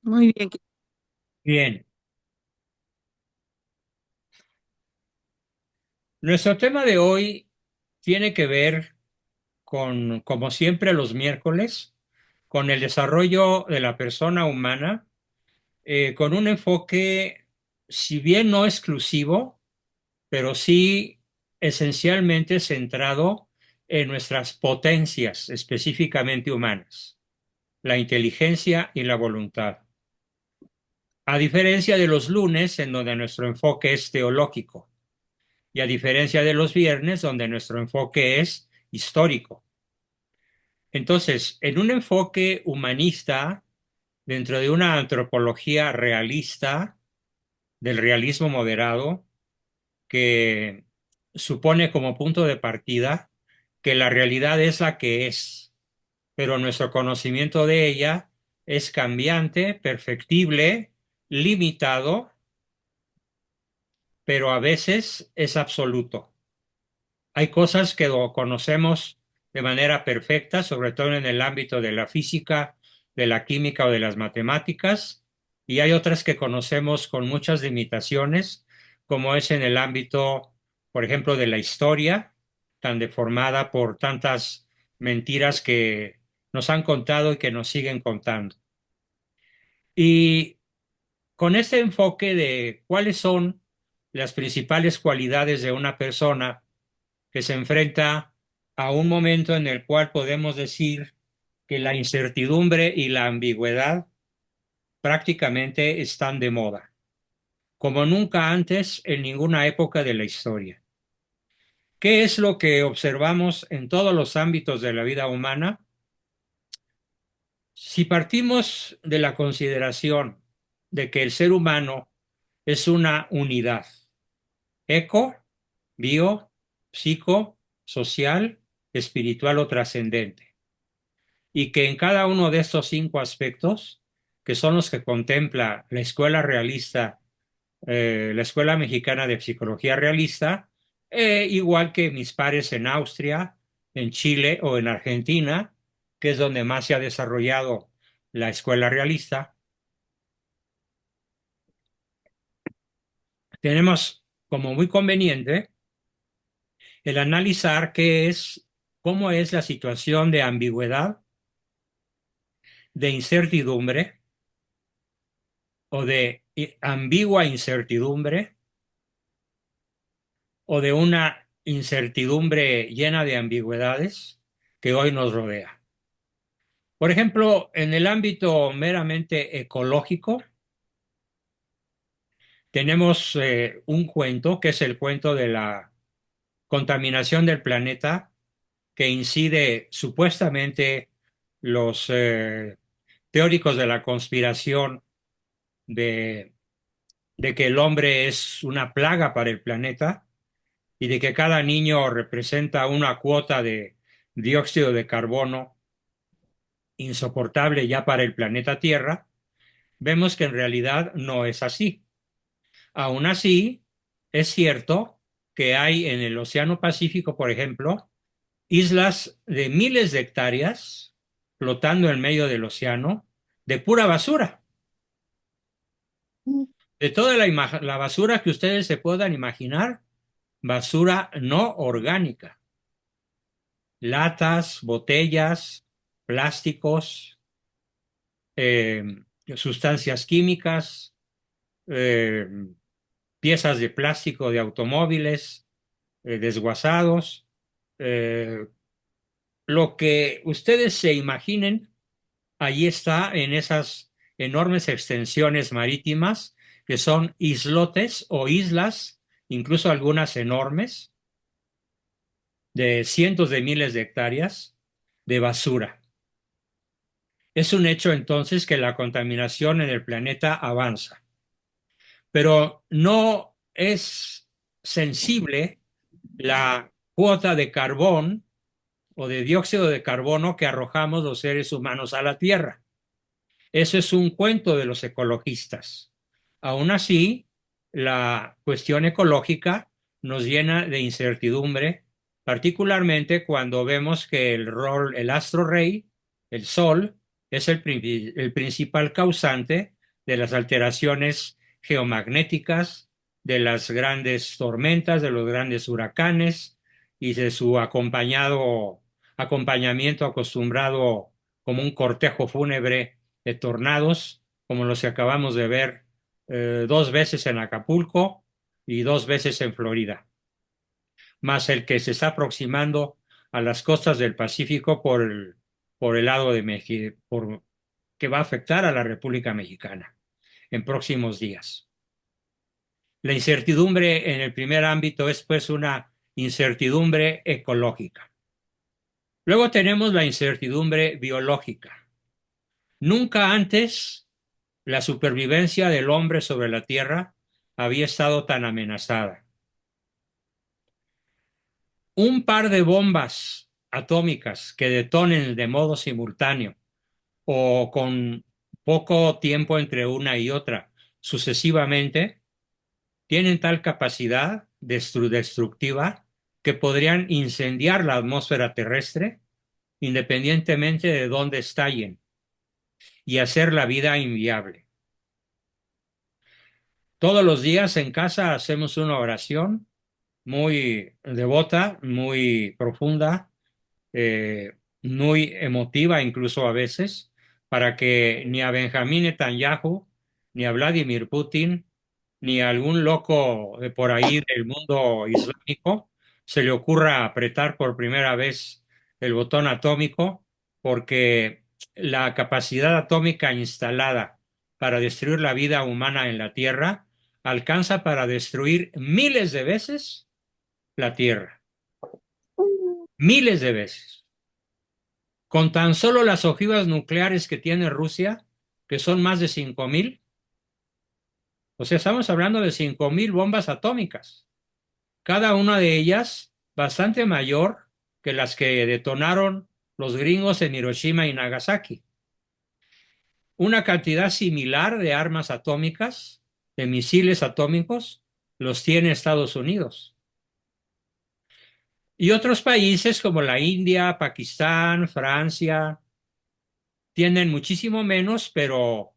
Muy bien. Bien, nuestro tema de hoy tiene que ver con, como siempre los miércoles, con el desarrollo de la persona humana, con un enfoque, si bien no exclusivo, pero sí esencialmente centrado en nuestras potencias específicamente humanas, la inteligencia y la voluntad. A diferencia de los lunes, en donde nuestro enfoque es teológico, y a diferencia de los viernes, donde nuestro enfoque es histórico. Entonces, en un enfoque humanista, dentro de una antropología realista, del realismo moderado, que supone como punto de partida que la realidad es la que es, pero nuestro conocimiento de ella es cambiante, perfectible, limitado, pero a veces es absoluto. Hay cosas que lo conocemos de manera perfecta, sobre todo en el ámbito de la física, de la química o de las matemáticas, y hay otras que conocemos con muchas limitaciones, como es en el ámbito, por ejemplo, de la historia, tan deformada por tantas mentiras que nos han contado y que nos siguen contando. Y con este enfoque de cuáles son las principales cualidades de una persona, que se enfrenta a un momento en el cual podemos decir que la incertidumbre y la ambigüedad prácticamente están de moda, como nunca antes en ninguna época de la historia. ¿Qué es lo que observamos en todos los ámbitos de la vida humana? Si partimos de la consideración de que el ser humano es una unidad, eco, bio, psico, social, espiritual o trascendente, y que en cada uno de estos cinco aspectos, que son los que contempla la escuela realista, la Escuela Mexicana de Psicología Realista, igual que mis pares en Austria, en Chile o en Argentina, que es donde más se ha desarrollado la escuela realista, tenemos como muy conveniente el analizar cómo es la situación de ambigüedad, de incertidumbre o de ambigua incertidumbre o de una incertidumbre llena de ambigüedades que hoy nos rodea. Por ejemplo, en el ámbito meramente ecológico, tenemos un cuento que es el cuento de la contaminación del planeta que incide supuestamente los teóricos de la conspiración de, de que el hombre es una plaga para el planeta y de que cada niño representa una cuota de dióxido de carbono insoportable ya para el planeta Tierra, vemos que en realidad no es así. Aún así, es cierto que hay en el Océano Pacífico, por ejemplo, islas de miles de hectáreas flotando en medio del océano de pura basura, de toda la basura que ustedes se puedan imaginar, basura no orgánica, latas, botellas, plásticos, eh, sustancias químicas, eh, piezas de plástico de automóviles desguazados, eh, lo que ustedes se imaginen, allí está en esas enormes extensiones marítimas que son islotes o islas, incluso algunas enormes, de cientos de miles de hectáreas de basura. Es un hecho entonces que la contaminación en el planeta avanza, pero no es sensible la cuota de carbón o de dióxido de carbono que arrojamos los seres humanos a la Tierra. Eso es un cuento de los ecologistas. Aún así, la cuestión ecológica nos llena de incertidumbre, particularmente cuando vemos que el astro rey, el Sol, es el principal causante de las alteraciones geomagnéticas, de las grandes tormentas, de los grandes huracanes y de su acompañamiento acostumbrado como un cortejo fúnebre de tornados, como los que acabamos de ver 2 veces en Acapulco y 2 veces en Florida, más el que se está aproximando a las costas del Pacífico por el lado de México, que va a afectar a la República Mexicana en próximos días. La incertidumbre en el primer ámbito es pues una incertidumbre ecológica. Luego tenemos la incertidumbre biológica. Nunca antes la supervivencia del hombre sobre la Tierra había estado tan amenazada. Un par de bombas atómicas que detonen de modo simultáneo o con poco tiempo entre una y otra sucesivamente, tienen tal capacidad destructiva que podrían incendiar la atmósfera terrestre independientemente de dónde estallen y hacer la vida inviable. Todos los días en casa hacemos una oración muy devota, muy profunda, muy emotiva incluso a veces, para que ni a Benjamín Netanyahu, ni a Vladimir Putin, ni a algún loco de por ahí del mundo islámico se le ocurra apretar por primera vez el botón atómico, porque la capacidad atómica instalada para destruir la vida humana en la Tierra alcanza para destruir miles de veces la Tierra, miles de veces. Con tan solo las ojivas nucleares que tiene Rusia, que son más de 5.000, o sea, estamos hablando de 5.000 bombas atómicas, cada una de ellas bastante mayor que las que detonaron los gringos en Hiroshima y Nagasaki. Una cantidad similar de armas atómicas, de misiles atómicos, los tiene Estados Unidos. Y otros países como la India, Pakistán, Francia, tienen muchísimo menos, pero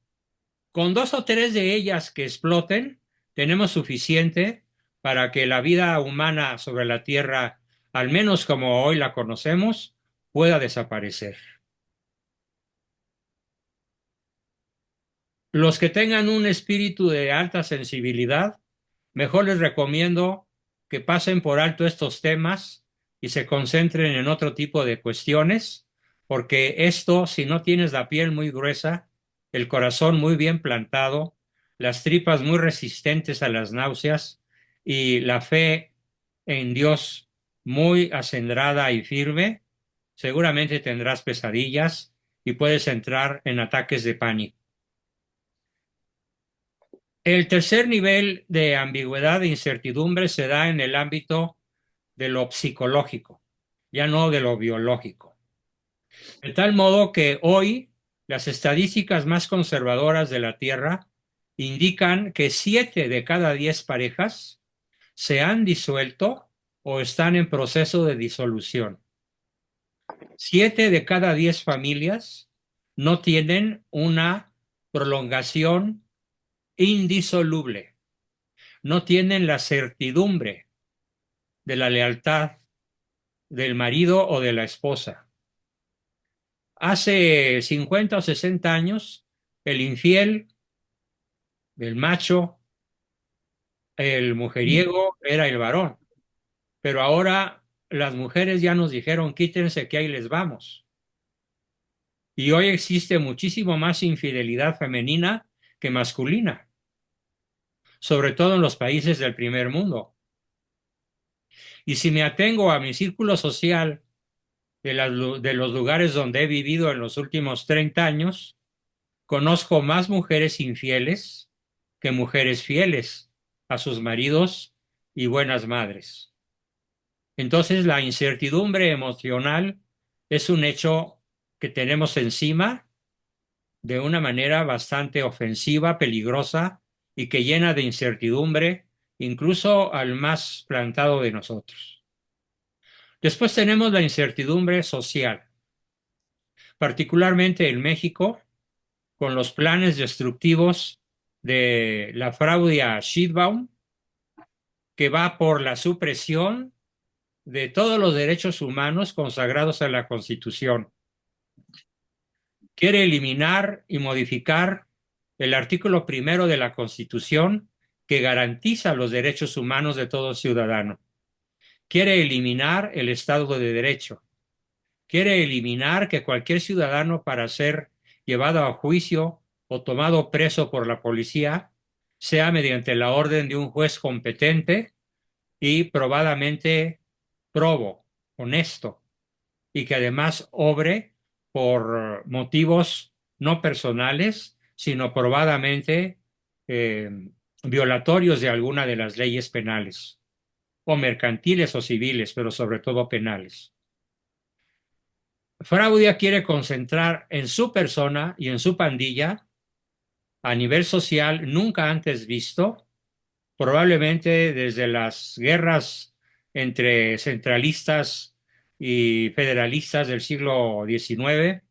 con 2 o 3 de ellas que exploten, tenemos suficiente para que la vida humana sobre la Tierra, al menos como hoy la conocemos, pueda desaparecer. Los que tengan un espíritu de alta sensibilidad, mejor les recomiendo que pasen por alto estos temas y se concentren en otro tipo de cuestiones, porque esto, si no tienes la piel muy gruesa, el corazón muy bien plantado, las tripas muy resistentes a las náuseas y la fe en Dios muy acendrada y firme, seguramente tendrás pesadillas y puedes entrar en ataques de pánico. El tercer nivel de ambigüedad e incertidumbre se da en el ámbito de lo psicológico, ya no de lo biológico. De tal modo que hoy las estadísticas más conservadoras de la Tierra indican que 7 de cada 10 parejas se han disuelto o están en proceso de disolución. 7 de cada 10 familias no tienen una prolongación indisoluble, no tienen la certidumbre de la lealtad del marido o de la esposa. Hace 50 o 60 años, el infiel, el macho, el mujeriego era el varón, pero ahora las mujeres ya nos dijeron quítense que ahí les vamos. Y hoy existe muchísimo más infidelidad femenina que masculina, sobre todo en los países del primer mundo. Y si me atengo a mi círculo social de los lugares donde he vivido en los últimos 30 años, conozco más mujeres infieles que mujeres fieles a sus maridos y buenas madres. Entonces, la incertidumbre emocional es un hecho que tenemos encima de una manera bastante ofensiva, peligrosa y que llena de incertidumbre incluso al más plantado de nosotros. Después tenemos la incertidumbre social, particularmente en México, con los planes destructivos de la fraude Sheinbaum, que va por la supresión de todos los derechos humanos consagrados en la Constitución. Quiere eliminar y modificar el artículo primero de la Constitución que garantiza los derechos humanos de todo ciudadano. Quiere eliminar el Estado de Derecho. Quiere eliminar que cualquier ciudadano, para ser llevado a juicio o tomado preso por la policía, sea mediante la orden de un juez competente y probadamente probo, honesto, y que además obre por motivos no personales, sino probadamente eh, violatorios de alguna de las leyes penales, o mercantiles o civiles, pero sobre todo penales. Fraudia quiere concentrar en su persona y en su pandilla, a nivel social nunca antes visto, probablemente desde las guerras entre centralistas y federalistas del siglo XIX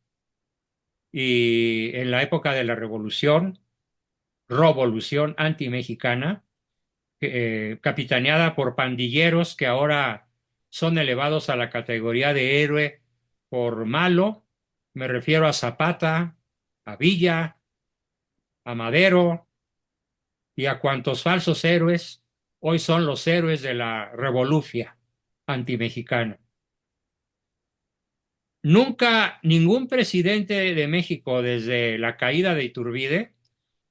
y en la época de la revolución antimexicana, capitaneada por pandilleros que ahora son elevados a la categoría de héroe por malo. Me refiero a Zapata, a Villa, a Madero y a cuantos falsos héroes hoy son los héroes de la revolución antimexicana. Nunca ningún presidente de México desde la caída de Iturbide,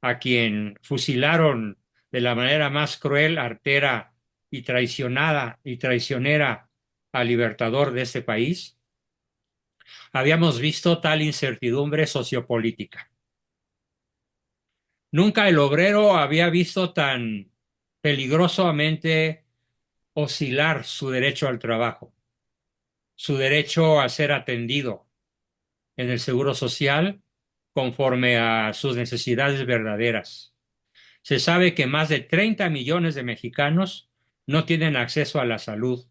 a quien fusilaron de la manera más cruel, artera y traicionada y traicionera al libertador de este país, habíamos visto tal incertidumbre sociopolítica. Nunca el obrero había visto tan peligrosamente oscilar su derecho al trabajo, su derecho a ser atendido en el seguro social conforme a sus necesidades verdaderas. Se sabe que más de 30 millones de mexicanos no tienen acceso a la salud,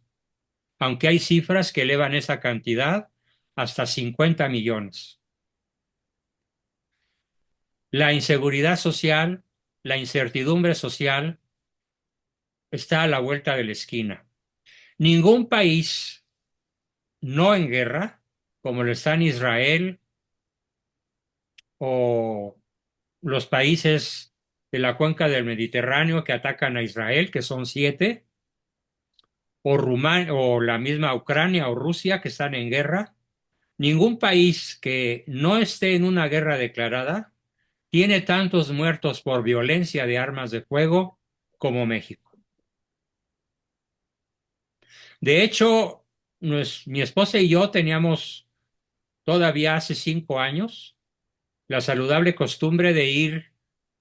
aunque hay cifras que elevan esa cantidad hasta 50 millones. La inseguridad social, la incertidumbre social está a la vuelta de la esquina. Ningún país no en guerra, como lo están Israel o los países de la cuenca del Mediterráneo que atacan a Israel, que son 7, o la misma Ucrania o Rusia que están en guerra. Ningún país que no esté en una guerra declarada tiene tantos muertos por violencia de armas de fuego como México. De hecho, mi esposa y yo teníamos todavía hace 5 años la saludable costumbre de ir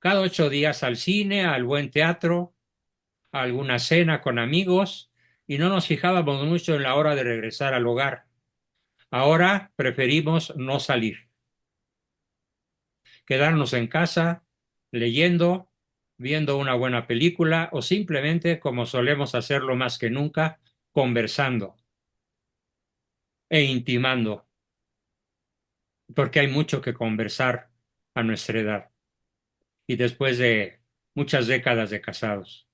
cada 8 días al cine, al buen teatro, a alguna cena con amigos, y no nos fijábamos mucho en la hora de regresar al hogar. Ahora preferimos no salir, quedarnos en casa, leyendo, viendo una buena película o simplemente, como solemos hacerlo más que nunca, conversando e intimando, porque hay mucho que conversar a nuestra edad y después de muchas décadas de casados.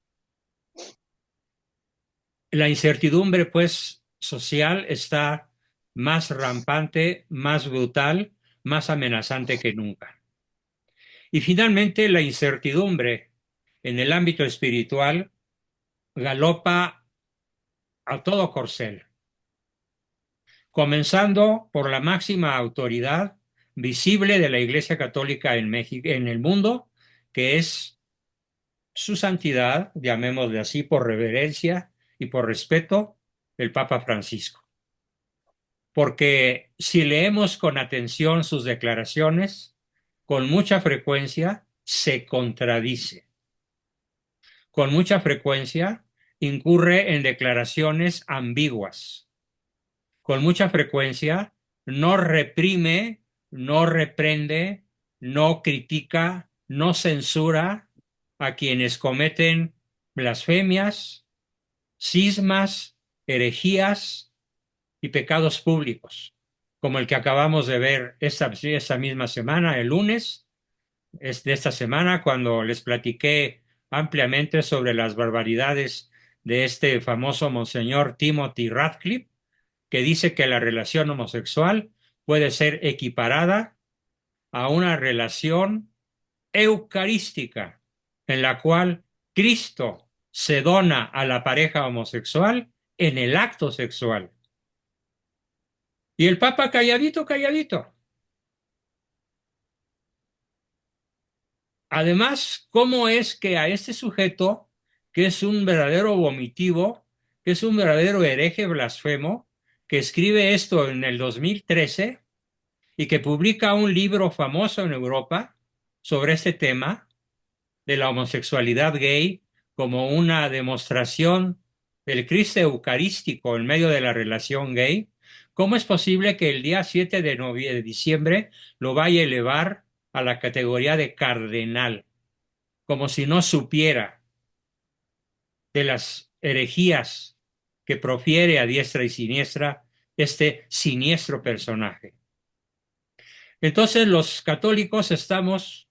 La incertidumbre, pues, social está más rampante, más brutal, más amenazante que nunca. Y finalmente, la incertidumbre en el ámbito espiritual galopa a todo corcel, comenzando por la máxima autoridad visible de la Iglesia Católica en México, en el mundo, que es su santidad, llamémosle así por reverencia y por respeto, el Papa Francisco. Porque si leemos con atención sus declaraciones, con mucha frecuencia se contradice. Con mucha frecuencia incurre en declaraciones ambiguas. Con mucha frecuencia no reprime, no reprende, no critica, no censura a quienes cometen blasfemias, cismas, herejías y pecados públicos, como el que acabamos de ver esta misma semana, el lunes, es de esta semana cuando les platiqué ampliamente sobre las barbaridades de este famoso monseñor Timothy Radcliffe, que dice que la relación homosexual puede ser equiparada a una relación eucarística, en la cual Cristo se dona a la pareja homosexual en el acto sexual. Y el Papa calladito, calladito. Además, ¿cómo es que a este sujeto, que es un verdadero vomitivo, que es un verdadero hereje blasfemo, que escribe esto en el 2013 y que publica un libro famoso en Europa sobre este tema de la homosexualidad gay como una demostración del Cristo eucarístico en medio de la relación gay? ¿Cómo es posible que el día 7 de diciembre lo vaya a elevar a la categoría de cardenal? Como si no supiera de las herejías que profiere a diestra y siniestra este siniestro personaje. Entonces los católicos estamos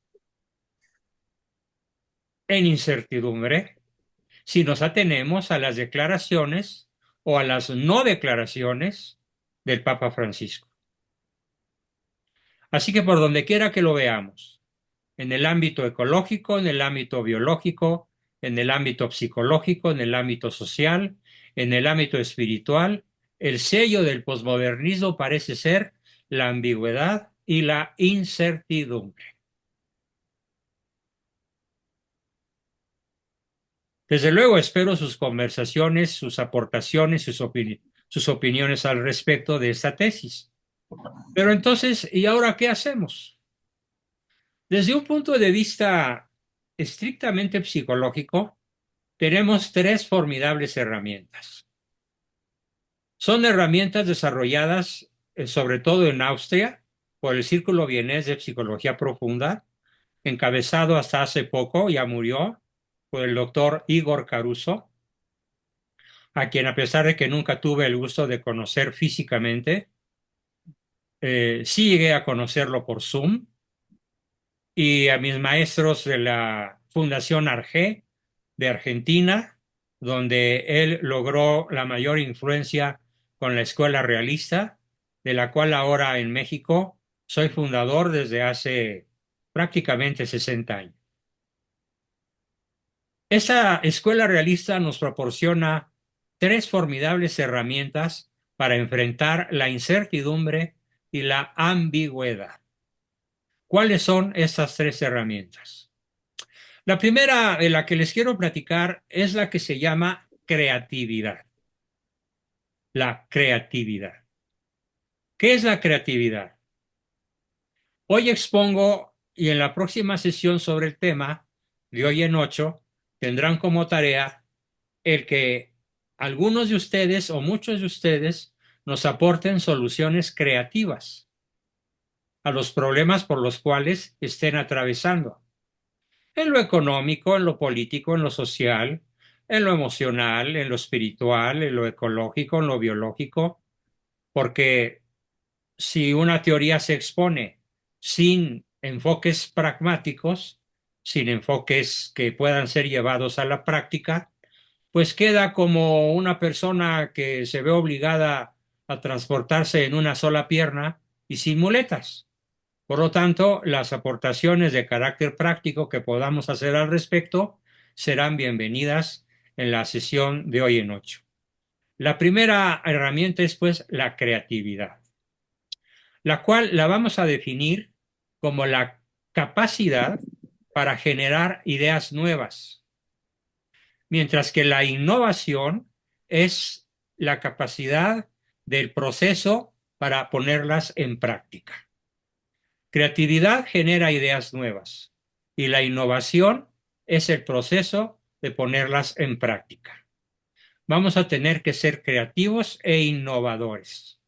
en incertidumbre si nos atenemos a las declaraciones o a las no declaraciones del Papa Francisco. Así que por donde quiera que lo veamos, en el ámbito ecológico, en el ámbito biológico, en el ámbito psicológico, en el ámbito social, en el ámbito espiritual, el sello del posmodernismo parece ser la ambigüedad y la incertidumbre. Desde luego espero sus conversaciones, sus aportaciones, sus opiniones al respecto de esta tesis. Pero entonces, ¿y ahora qué hacemos? Desde un punto de vista estrictamente psicológico, tenemos tres formidables herramientas. Son herramientas desarrolladas sobre todo en Austria por el Círculo Vienés de Psicología Profunda, encabezado hasta hace poco, ya murió, por el doctor Igor Caruso, a quien a pesar de que nunca tuve el gusto de conocer físicamente, sí llegué a conocerlo por Zoom, y a mis maestros de la Fundación Arge de Argentina, donde él logró la mayor influencia con la escuela realista, de la cual ahora en México soy fundador desde hace prácticamente 60 años. Esa escuela realista nos proporciona tres formidables herramientas para enfrentar la incertidumbre y la ambigüedad. ¿Cuáles son estas tres herramientas? La primera de la que les quiero platicar es la que se llama creatividad. La creatividad. ¿Qué es la creatividad? Hoy expongo y en la próxima sesión sobre el tema, de hoy en 8, tendrán como tarea el que algunos de ustedes o muchos de ustedes nos aporten soluciones creativas a los problemas por los cuales estén atravesando. En lo económico, en lo político, en lo social, en lo emocional, en lo espiritual, en lo ecológico, en lo biológico, porque si una teoría se expone sin enfoques pragmáticos, sin enfoques que puedan ser llevados a la práctica, pues queda como una persona que se ve obligada a transportarse en una sola pierna y sin muletas. Por lo tanto, las aportaciones de carácter práctico que podamos hacer al respecto serán bienvenidas en la sesión de hoy en 8. La primera herramienta es pues la creatividad, la cual la vamos a definir como la capacidad para generar ideas nuevas, mientras que la innovación es la capacidad del proceso para ponerlas en práctica. Creatividad genera ideas nuevas y la innovación es el proceso de ponerlas en práctica. Vamos a tener que ser creativos e innovadores.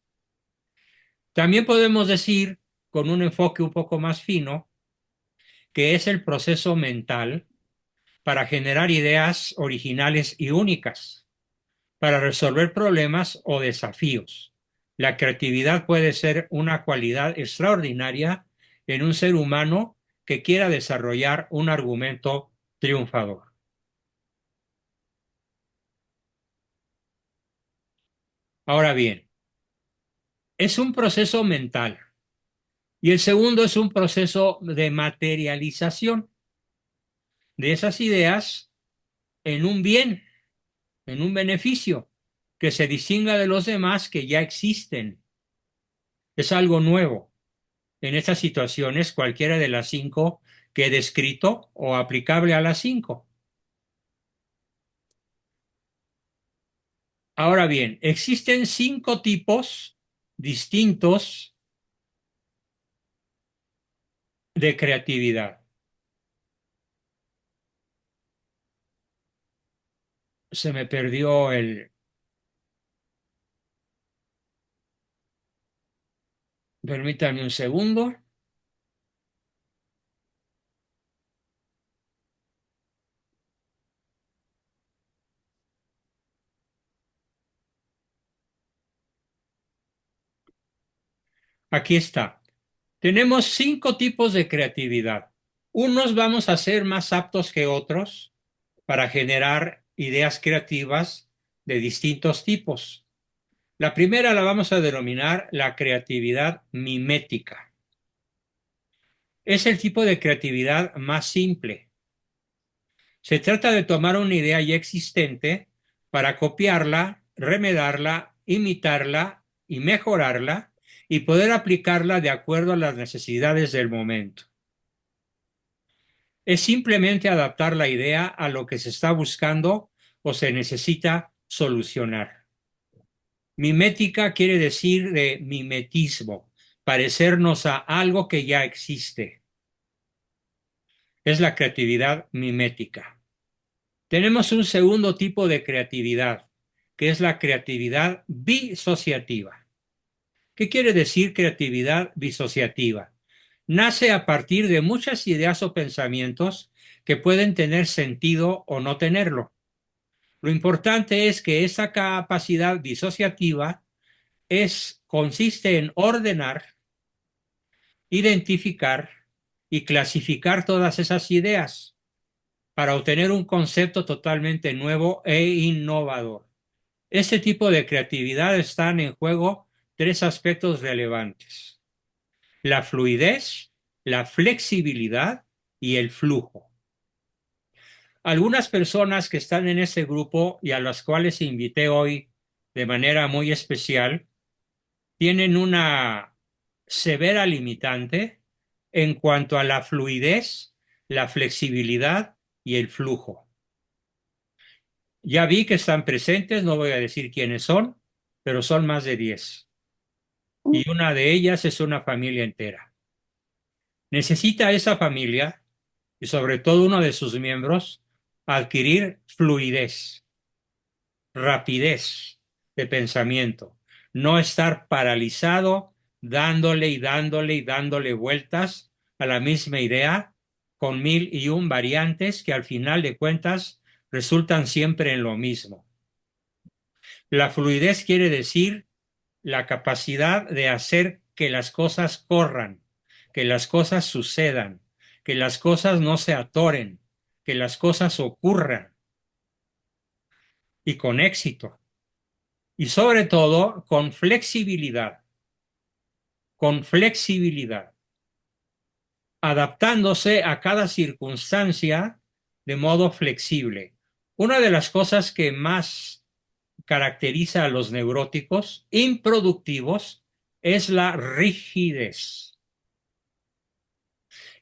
También podemos decir, con un enfoque un poco más fino, que es el proceso mental para generar ideas originales y únicas, para resolver problemas o desafíos. La creatividad puede ser una cualidad extraordinaria en un ser humano que quiera desarrollar un argumento triunfador. Ahora bien, es un proceso mental y el segundo es un proceso de materialización de esas ideas en un bien, en un beneficio que se distinga de los demás que ya existen. Es algo nuevo. En estas situaciones, cualquiera de las cinco que he descrito o aplicable a las cinco. Ahora bien, existen cinco tipos distintos de creatividad. Se me perdió el... Permítanme un segundo. Aquí está. Tenemos cinco tipos de creatividad. Unos vamos a ser más aptos que otros para generar ideas creativas de distintos tipos. La primera la vamos a denominar la creatividad mimética. Es el tipo de creatividad más simple. Se trata de tomar una idea ya existente para copiarla, remedarla, imitarla y mejorarla y poder aplicarla de acuerdo a las necesidades del momento. Es simplemente adaptar la idea a lo que se está buscando o se necesita solucionar. Mimética quiere decir de mimetismo, parecernos a algo que ya existe. Es la creatividad mimética. Tenemos un segundo tipo de creatividad, que es la creatividad bisociativa. ¿Qué quiere decir creatividad disociativa? Nace a partir de muchas ideas o pensamientos que pueden tener sentido o no tenerlo. Lo importante es que esa capacidad disociativa consiste en ordenar, identificar y clasificar todas esas ideas para obtener un concepto totalmente nuevo e innovador. Este tipo de creatividad están en juego tres aspectos relevantes: la fluidez, la flexibilidad y el flujo. Algunas personas que están en ese grupo y a las cuales invité hoy de manera muy especial tienen una severa limitante en cuanto a la fluidez, la flexibilidad y el flujo. Ya vi que están presentes, no voy a decir quiénes son, pero son más de 10. Y una de ellas es una familia entera. Necesita esa familia, y sobre todo uno de sus miembros, adquirir fluidez, rapidez de pensamiento, no estar paralizado dándole y dándole y dándole vueltas a la misma idea con mil y un variantes que al final de cuentas resultan siempre en lo mismo. La fluidez quiere decir la capacidad de hacer que las cosas corran, que las cosas sucedan, que las cosas no se atoren, que las cosas ocurran y con éxito. Y sobre todo con flexibilidad, adaptándose a cada circunstancia de modo flexible. Una de las cosas que más caracteriza a los neuróticos improductivos es la rigidez.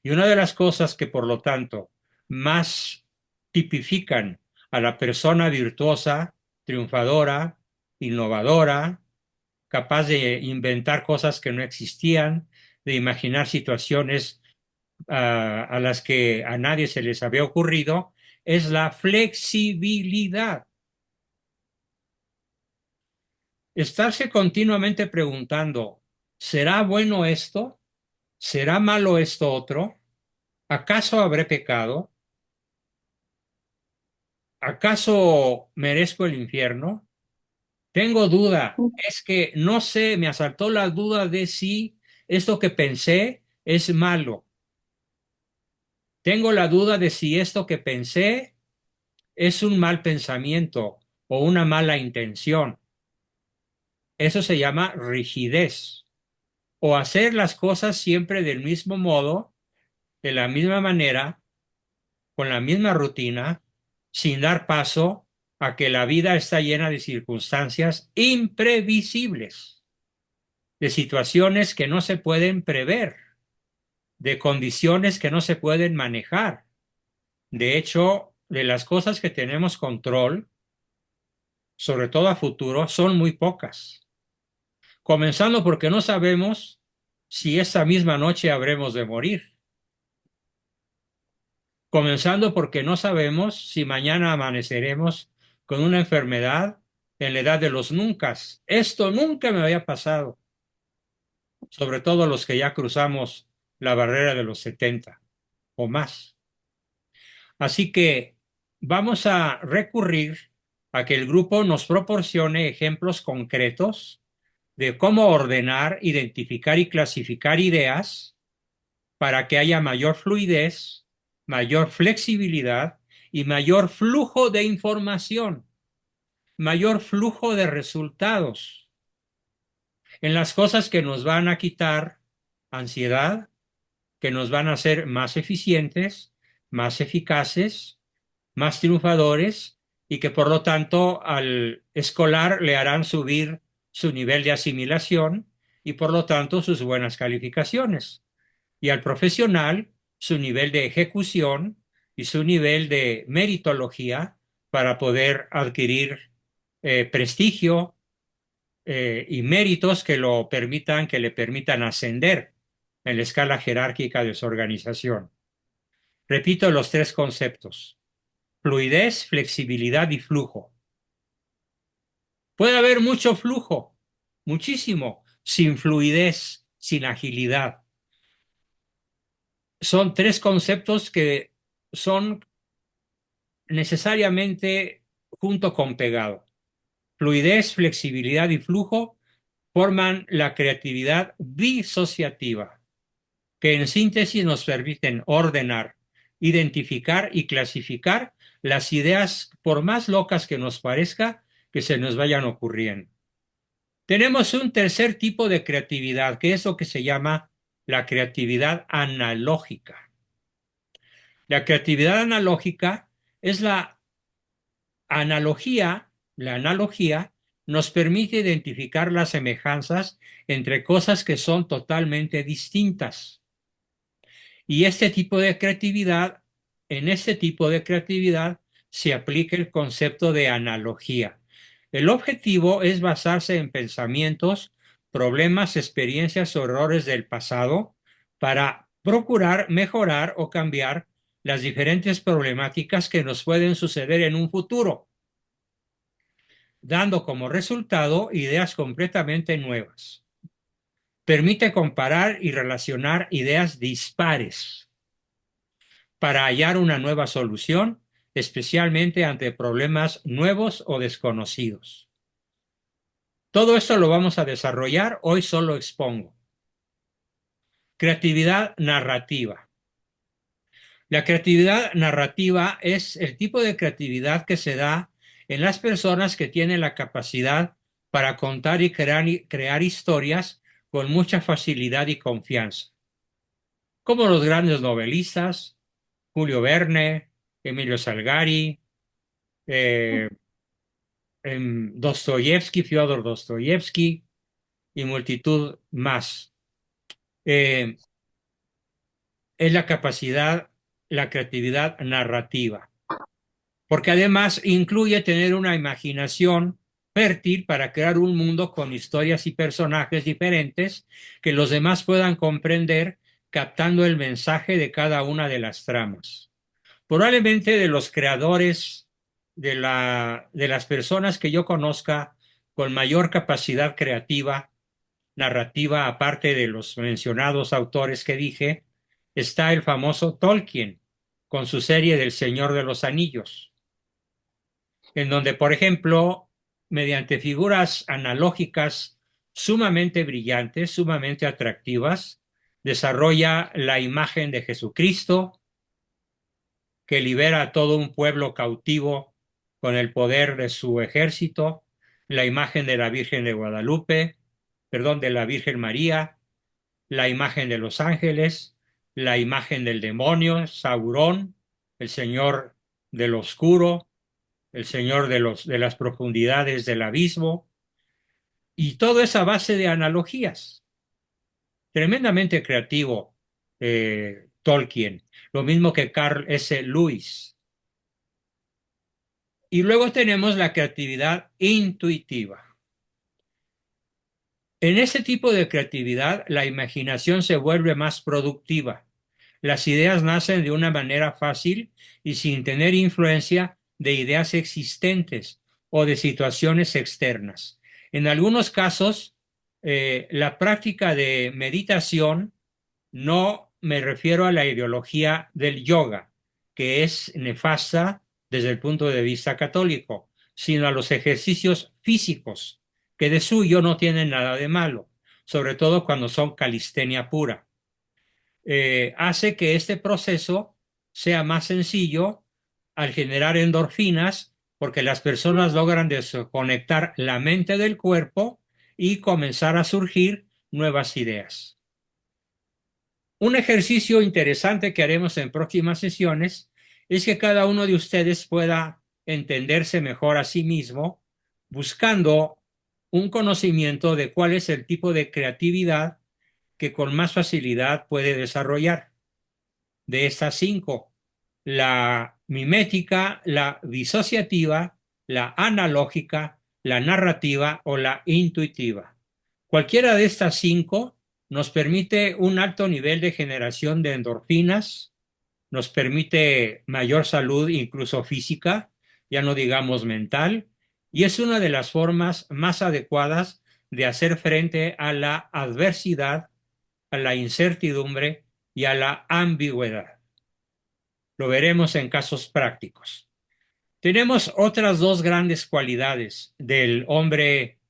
Y una de las cosas que, por lo tanto, más tipifican a la persona virtuosa, triunfadora, innovadora, capaz de inventar cosas que no existían, de imaginar situaciones a las que a nadie se les había ocurrido, es la flexibilidad. Estarse continuamente preguntando, ¿será bueno esto? ¿Será malo esto otro? ¿Acaso habré pecado? ¿Acaso merezco el infierno? Tengo duda. Es que no sé, me asaltó la duda de si esto que pensé es malo. Tengo la duda de si esto que pensé es un mal pensamiento o una mala intención. Eso se llama rigidez. O hacer las cosas siempre del mismo modo, de la misma manera, con la misma rutina, sin dar paso a que la vida está llena de circunstancias imprevisibles, de situaciones que no se pueden prever, de condiciones que no se pueden manejar. De hecho, de las cosas que tenemos control, sobre todo a futuro, son muy pocas. Comenzando porque no sabemos si esta misma noche habremos de morir. Comenzando porque no sabemos si mañana amaneceremos con una enfermedad en la edad de los nuncas. Esto nunca me había pasado, sobre todo los que ya cruzamos la barrera de los 70 o más. Así que vamos a recurrir a que el grupo nos proporcione ejemplos concretos de cómo ordenar, identificar y clasificar ideas para que haya mayor fluidez, mayor flexibilidad y mayor flujo de información, mayor flujo de resultados en las cosas que nos van a quitar ansiedad, que nos van a hacer más eficientes, más eficaces, más triunfadores y que por lo tanto al escolar le harán subir su nivel de asimilación y por lo tanto sus buenas calificaciones. Y al profesional su nivel de ejecución y su nivel de meritología para poder adquirir prestigio y méritos que lo permitan, que le permitan ascender en la escala jerárquica de su organización. Repito los tres conceptos: fluidez, flexibilidad y flujo. Puede haber mucho flujo, muchísimo, sin fluidez, sin agilidad. Son tres conceptos que son necesariamente junto con pegado. Fluidez, flexibilidad y flujo forman la creatividad disociativa, que en síntesis nos permiten ordenar, identificar y clasificar las ideas, por más locas que nos parezca, que se nos vayan ocurriendo. Tenemos un tercer tipo de creatividad, que es lo que se llama la creatividad analógica. La creatividad analógica es la analogía nos permite identificar las semejanzas entre cosas que son totalmente distintas. Y en este tipo de creatividad se aplica el concepto de analogía. El objetivo es basarse en pensamientos, problemas, experiencias o errores del pasado para procurar mejorar o cambiar las diferentes problemáticas que nos pueden suceder en un futuro, dando como resultado ideas completamente nuevas. Permite comparar y relacionar ideas dispares para hallar una nueva solución, especialmente ante problemas nuevos o desconocidos. Todo esto lo vamos a desarrollar, hoy solo expongo. Creatividad narrativa. La creatividad narrativa es el tipo de creatividad que se da en las personas que tienen la capacidad para contar y crear historias con mucha facilidad y confianza, como los grandes novelistas, Julio Verne, Emilio Salgari, eh, Dostoyevsky, Fyodor Dostoyevsky y multitud más. Eh, es la capacidad, la creatividad narrativa, porque además incluye tener una imaginación fértil para crear un mundo con historias y personajes diferentes que los demás puedan comprender, captando el mensaje de cada una de las tramas. Probablemente de los creadores de las personas que yo conozca con mayor capacidad creativa, narrativa, aparte de los mencionados autores que dije, está el famoso Tolkien, con su serie del Señor de los Anillos, en donde, por ejemplo, mediante figuras analógicas sumamente brillantes, sumamente atractivas, desarrolla la imagen de Jesucristo, que libera a todo un pueblo cautivo con el poder de su ejército, la imagen de la Virgen de Guadalupe, perdón, de la Virgen María, la imagen de los ángeles, la imagen del demonio, Saurón, el señor del oscuro, el señor de las profundidades del abismo, y todo esa base de analogías. Tremendamente creativo Tolkien, lo mismo que Carl S. Lewis. Y luego tenemos la creatividad intuitiva. En ese tipo de creatividad, la imaginación se vuelve más productiva. Las ideas nacen de una manera fácil y sin tener influencia de ideas existentes o de situaciones externas. En algunos casos, la práctica de meditación, no me refiero a la ideología del yoga, que es nefasta desde el punto de vista católico, sino a los ejercicios físicos, que de suyo no tienen nada de malo, sobre todo cuando son calistenia pura. Hace que este proceso sea más sencillo al generar endorfinas, porque las personas logran desconectar la mente del cuerpo y comenzar a surgir nuevas ideas. Un ejercicio interesante que haremos en próximas sesiones es que cada uno de ustedes pueda entenderse mejor a sí mismo, buscando un conocimiento de cuál es el tipo de creatividad que con más facilidad puede desarrollar. De estas cinco: la mimética, la disociativa, la analógica, la narrativa o la intuitiva. Cualquiera de estas cinco nos permite un alto nivel de generación de endorfinas, nos permite mayor salud, incluso física, ya no digamos mental, y es una de las formas más adecuadas de hacer frente a la adversidad, a la incertidumbre y a la ambigüedad. Lo veremos en casos prácticos. Tenemos otras dos grandes cualidades del hombre,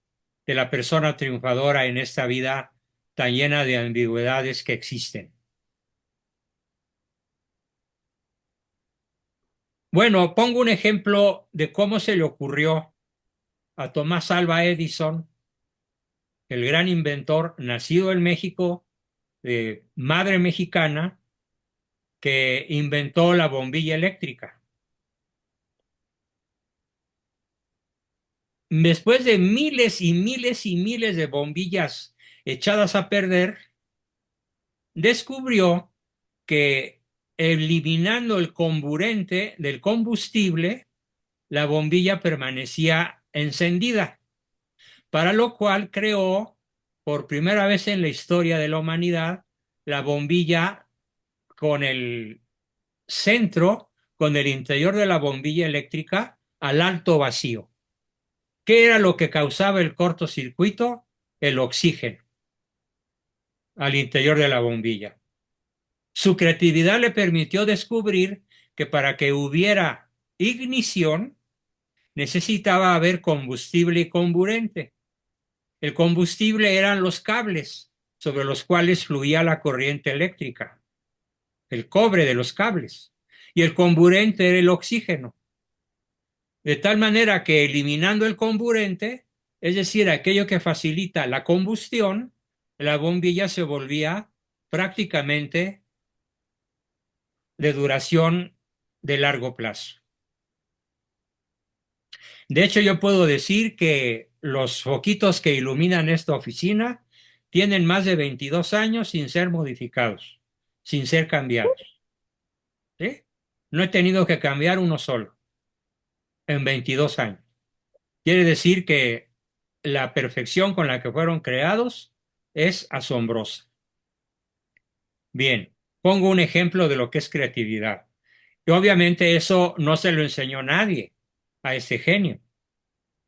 de la persona triunfadora en esta vida tan llena de ambigüedades que existen. Bueno, pongo un ejemplo de cómo se le ocurrió a Tomás Alva Edison, el gran inventor nacido en México, de madre mexicana, que inventó la bombilla eléctrica. Después de miles y miles y miles de bombillas echadas a perder, descubrió que eliminando el comburente del combustible, la bombilla permanecía encendida, para lo cual creó por primera vez en la historia de la humanidad la bombilla con el centro, con el interior de la bombilla eléctrica al alto vacío. ¿Qué era lo que causaba el cortocircuito? El oxígeno al interior de la bombilla. Su creatividad le permitió descubrir que para que hubiera ignición necesitaba haber combustible y comburente. El combustible eran los cables sobre los cuales fluía la corriente eléctrica, el cobre de los cables, y el comburente era el oxígeno. De tal manera que eliminando el comburente, es decir, aquello que facilita la combustión, la bombilla se volvía prácticamente de duración de largo plazo. De hecho, yo puedo decir que los foquitos que iluminan esta oficina tienen más de 22 años sin ser modificados, sin ser cambiados. ¿Sí? No he tenido que cambiar uno solo en 22 años. Quiere decir que la perfección con la que fueron creados es asombrosa. Bien, pongo un ejemplo de lo que es creatividad. Y obviamente eso no se lo enseñó nadie a ese genio.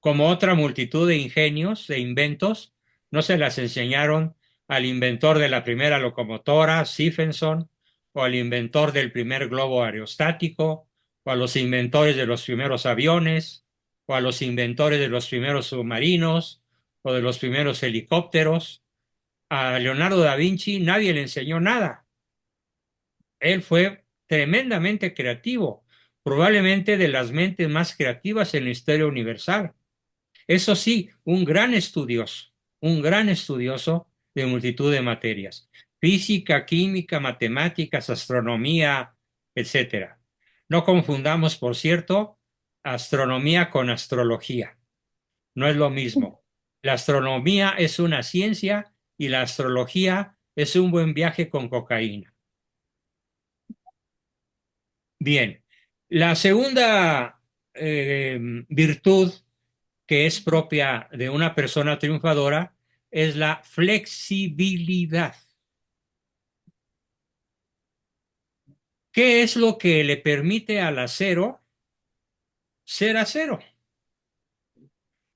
Como otra multitud de ingenios, de inventos, no se las enseñaron al inventor de la primera locomotora, Stephenson, o al inventor del primer globo aerostático, o a los inventores de los primeros aviones, o a los inventores de los primeros submarinos, o de los primeros helicópteros. A Leonardo da Vinci nadie le enseñó nada. Él fue tremendamente creativo, probablemente de las mentes más creativas en la historia universal. Eso sí, un gran estudioso de multitud de materias, física, química, matemáticas, astronomía, etcétera. No confundamos, por cierto, astronomía con astrología. No es lo mismo. La astronomía es una ciencia y la astrología es un buen viaje con cocaína. Bien, la segunda virtud que es propia de una persona triunfadora es la flexibilidad. ¿Qué es lo que le permite al acero ser acero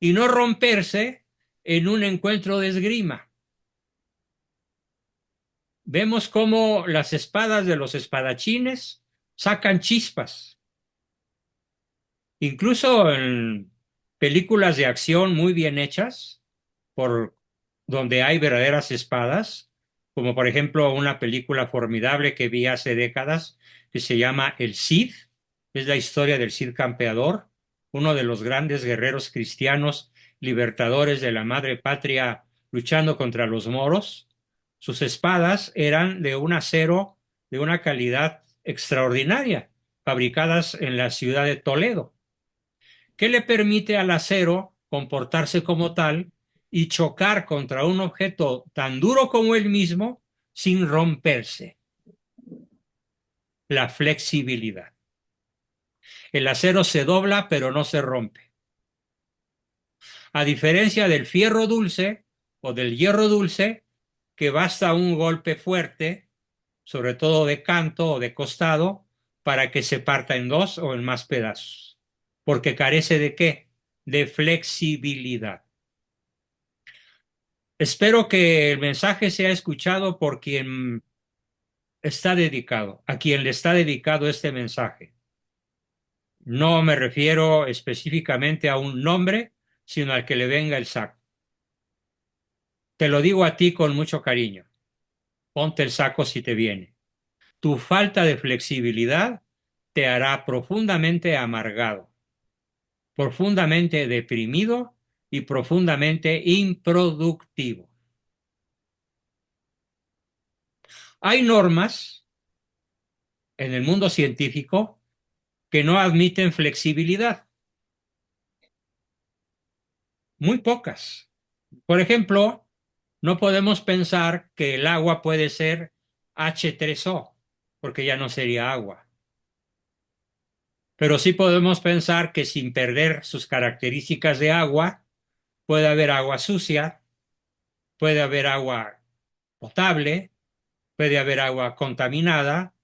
y no romperse en un encuentro de esgrima? Vemos cómo las espadas de los espadachines sacan chispas. Incluso en películas de acción muy bien hechas, por donde hay verdaderas espadas, como por ejemplo una película formidable que vi hace décadas que se llama El Cid, es la historia del Cid Campeador, uno de los grandes guerreros cristianos libertadores de la madre patria luchando contra los moros. Sus espadas eran de un acero de una calidad extraordinaria, fabricadas en la ciudad de Toledo, que le permite al acero comportarse como tal y chocar contra un objeto tan duro como él mismo sin romperse. La flexibilidad. El acero se dobla pero no se rompe. A diferencia del fierro dulce o del hierro dulce, que basta un golpe fuerte, sobre todo de canto o de costado, para que se parta en dos o en más pedazos. Porque carece de ¿qué? De flexibilidad. Espero que el mensaje sea escuchado por quien está dedicado, a quien le está dedicado este mensaje. No me refiero específicamente a un nombre, sino al que le venga el saco. Te lo digo a ti con mucho cariño. Ponte el saco si te viene. Tu falta de flexibilidad te hará profundamente amargado, profundamente deprimido y profundamente improductivo. Hay normas en el mundo científico que no admiten flexibilidad, muy pocas. Por ejemplo, no podemos pensar que el agua puede ser H3O, porque ya no sería agua. Pero sí podemos pensar que sin perder sus características de agua, puede haber agua sucia, puede haber agua potable, puede haber agua contaminada,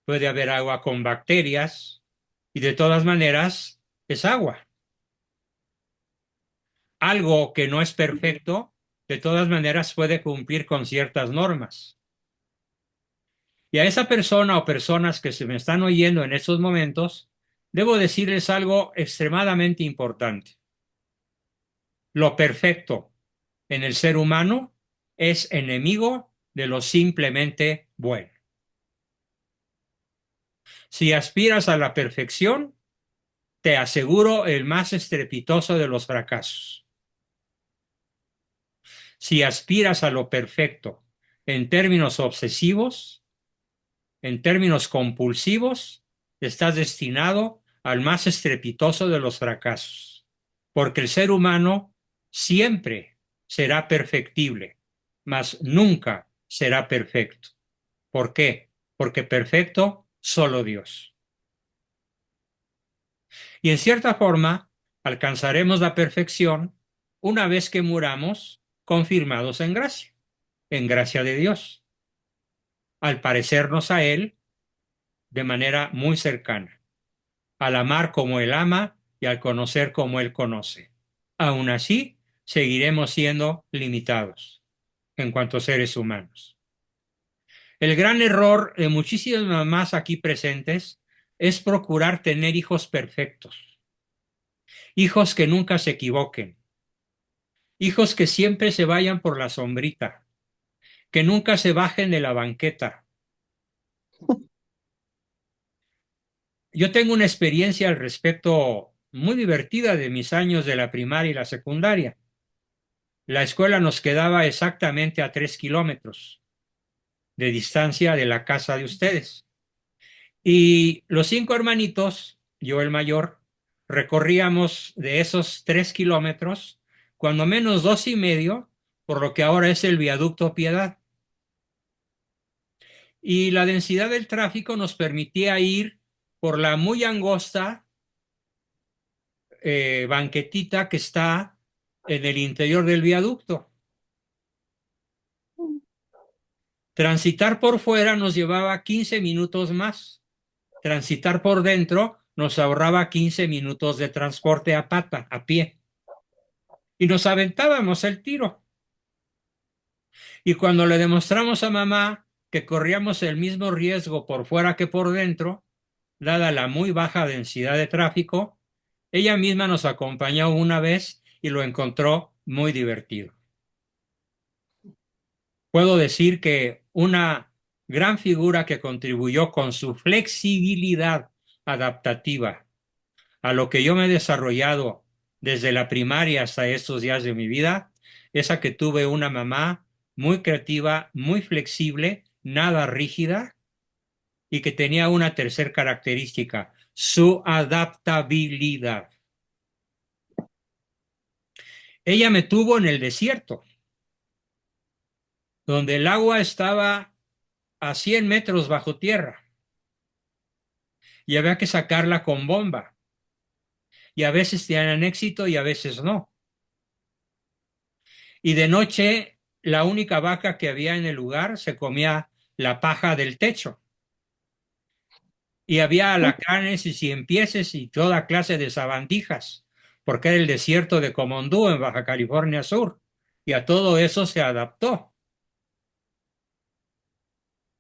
puede haber agua con bacterias, y de todas maneras es agua. Algo que no es perfecto, de todas maneras puede cumplir con ciertas normas. Y a esa persona o personas que se me están oyendo en estos momentos, debo decirles algo extremadamente importante. Lo perfecto en el ser humano es enemigo de lo simplemente bueno. Si aspiras a la perfección, te aseguro el más estrepitoso de los fracasos. Si aspiras a lo perfecto en términos obsesivos, en términos compulsivos, estás destinado al más estrepitoso de los fracasos, porque el ser humano siempre será perfectible, mas nunca será perfecto. ¿Por qué? Porque perfecto solo Dios. Y en cierta forma, alcanzaremos la perfección una vez que muramos confirmados en gracia de Dios, al parecernos a Él de manera muy cercana, al amar como Él ama y al conocer como Él conoce. Aún así, seguiremos siendo limitados en cuanto a seres humanos. El gran error de muchísimas mamás aquí presentes es procurar tener hijos perfectos, hijos que nunca se equivoquen, hijos que siempre se vayan por la sombrita, que nunca se bajen de la banqueta, Yo tengo una experiencia al respecto muy divertida de mis años de la primaria y la secundaria. La escuela nos quedaba exactamente a 3 kilómetros de distancia de la casa de ustedes. Y los 5 hermanitos, yo el mayor, recorríamos de esos 3 kilómetros, cuando menos 2,5, por lo que ahora es el viaducto Piedad. Y la densidad del tráfico nos permitía ir por la muy angosta banquetita que está en el interior del viaducto. Transitar por fuera nos llevaba 15 minutos más. Transitar por dentro nos ahorraba 15 minutos de transporte a pata, a pie. Y nos aventábamos el tiro. Y cuando le demostramos a mamá que corríamos el mismo riesgo por fuera que por dentro, dada la muy baja densidad de tráfico, ella misma nos acompañó una vez y lo encontró muy divertido. Puedo decir que una gran figura que contribuyó con su flexibilidad adaptativa a lo que yo me he desarrollado desde la primaria hasta estos días de mi vida, es a que tuve una mamá muy creativa, muy flexible, nada rígida y que tenía una tercer característica, su adaptabilidad. Ella me tuvo en el desierto, donde el agua estaba a 100 metros bajo tierra y había que sacarla con bomba. Y a veces tenían éxito y a veces no. Y de noche, la única vaca que había en el lugar se comía la paja del techo. Y había alacranes y ciempieses y toda clase de sabandijas, porque era el desierto de Comondú en Baja California Sur. Y a todo eso se adaptó.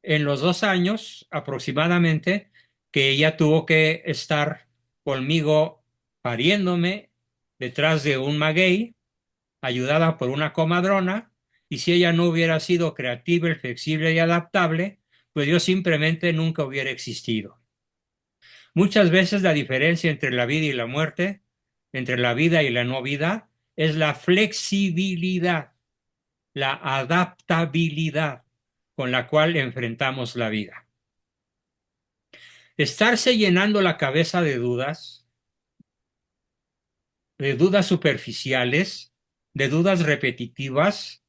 En los 2 años aproximadamente que ella tuvo que estar conmigo pariéndome detrás de un maguey, ayudada por una comadrona, y si ella no hubiera sido creativa, flexible y adaptable, pues yo simplemente nunca hubiera existido. Muchas veces la diferencia entre la vida y la muerte, entre la vida y la no vida, es la flexibilidad, la adaptabilidad con la cual enfrentamos la vida. Estarse llenando la cabeza de dudas superficiales, de dudas repetitivas,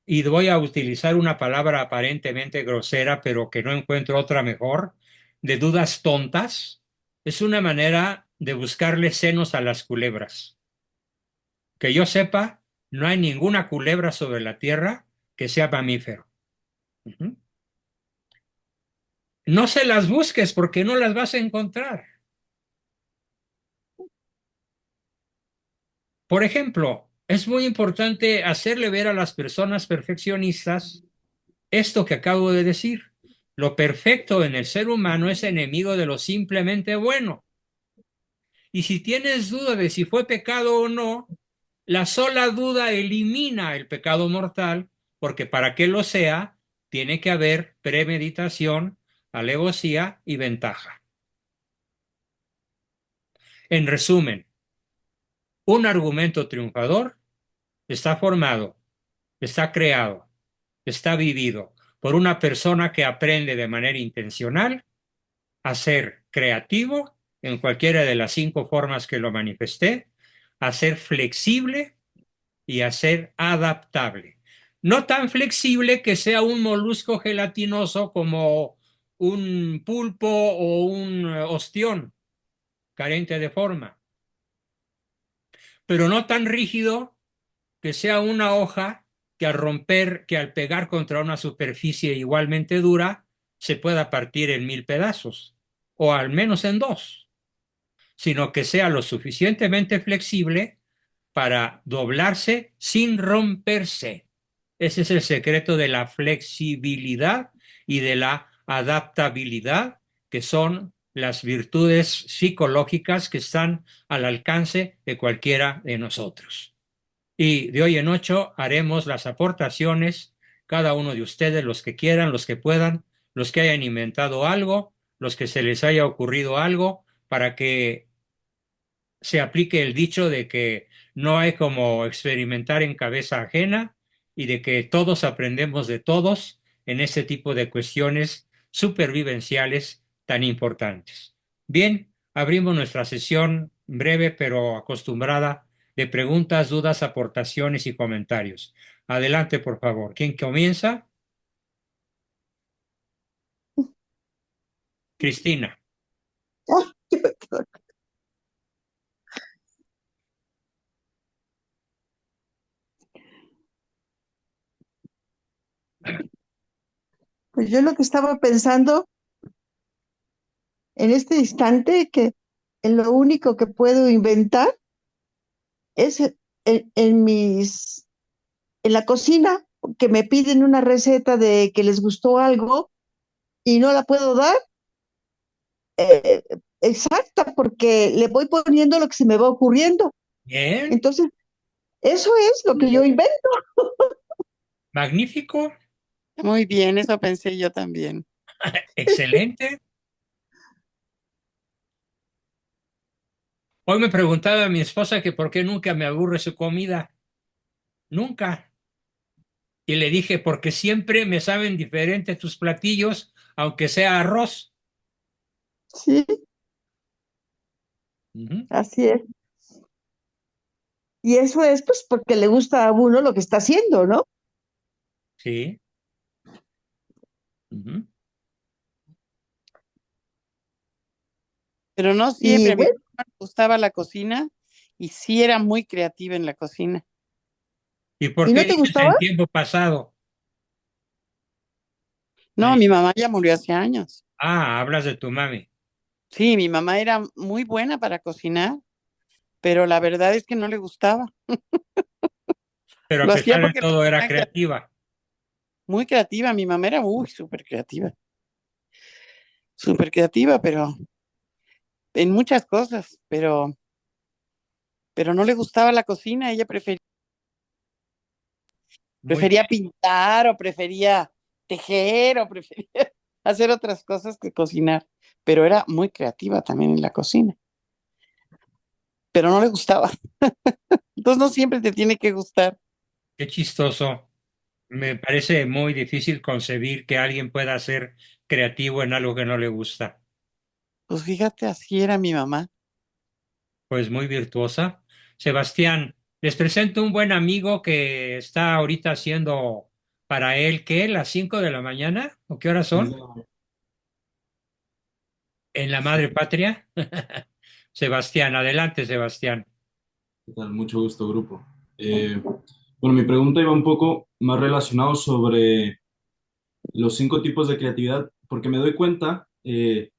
y voy a utilizar una palabra aparentemente grosera, pero que no encuentro otra mejor, de dudas tontas, es una manera de buscarle senos a las culebras. Que yo sepa, no hay ninguna culebra sobre la tierra que sea mamífero. Ujú. No se las busques porque no las vas a encontrar. Por ejemplo, es muy importante hacerle ver a las personas perfeccionistas esto que acabo de decir. Lo perfecto en el ser humano es enemigo de lo simplemente bueno. Y si tienes duda de si fue pecado o no, la sola duda elimina el pecado mortal, porque para que lo sea, tiene que haber premeditación, alevosía y ventaja. En resumen, un argumento triunfador está formado, está creado, está vivido por una persona que aprende de manera intencional a ser creativo en cualquiera de las 5 formas que lo manifesté, a ser flexible y a ser adaptable. No tan flexible que sea un molusco gelatinoso como un pulpo o un ostión carente de forma, pero no tan rígido que sea una hoja que al romper, que al pegar contra una superficie igualmente dura, se pueda partir en 1000 pedazos, o al menos en dos, sino que sea lo suficientemente flexible para doblarse sin romperse. Ese es el secreto de la flexibilidad y de la adaptabilidad, que son las virtudes psicológicas que están al alcance de cualquiera de nosotros. Y de hoy en ocho haremos las aportaciones, cada uno de ustedes, los que quieran, los que puedan, los que hayan inventado algo, los que se les haya ocurrido algo para que se aplique el dicho de que no hay como experimentar en cabeza ajena y de que todos aprendemos de todos en este tipo de cuestiones supervivenciales tan importantes. Bien, abrimos nuestra sesión breve pero acostumbrada de preguntas, dudas, aportaciones y comentarios. Adelante, por favor. ¿Quién comienza? Cristina. Ah, pues yo lo que estaba pensando en este instante, que en lo único que puedo inventar es en la cocina, que me piden una receta de que les gustó algo y no la puedo dar eh, exacta porque le voy poniendo lo que se me va ocurriendo. Bien, Entonces, eso es lo que yo invento. magnífico, Muy bien, eso pensé yo también. excelente. Hoy me preguntaba mi esposa que por qué nunca me aburre su comida. Nunca. Y le dije, porque siempre me saben diferente tus platillos, aunque sea arroz. Sí, Ujú. así es. Y eso es pues porque le gusta a uno lo que está haciendo, ¿no? Sí. Ujú. Pero no Y siempre, a mi bueno, mamá le gustaba la cocina y sí era muy creativa en la cocina. ¿Y por ¿y qué no te dices gustaba? en tiempo pasado? No, Ay, mi mamá ya murió hace años. hablas de tu mami, Sí, mi mamá era muy buena para cocinar, pero la verdad es que no le gustaba. pero a Lo hacía pesar de porque lo todo era tenía que hacer. creativa. Muy creativa, mi mamá era súper creativa, pero en muchas cosas, pero no le gustaba la cocina, ella Muy prefería bien. pintar o prefería tejer o prefería hacer otras cosas que cocinar, pero era muy creativa también en la cocina, pero no le gustaba. Entonces no siempre te tiene que gustar. Qué chistoso. Me parece muy difícil concebir que alguien pueda ser creativo en algo que no le gusta. Pues fíjate, así era mi mamá. Pues muy virtuosa. Sebastián, les presento un buen amigo que está ahorita haciendo para él, ¿qué? ¿Las 5 de la mañana? ¿O qué horas Sí, son? En la madre patria. Sebastián, adelante, Sebastián. ¿qué tal? Mucho gusto, grupo. Bueno, mi pregunta iba un poco más relacionado sobre los 5 tipos de creatividad, porque me doy cuenta que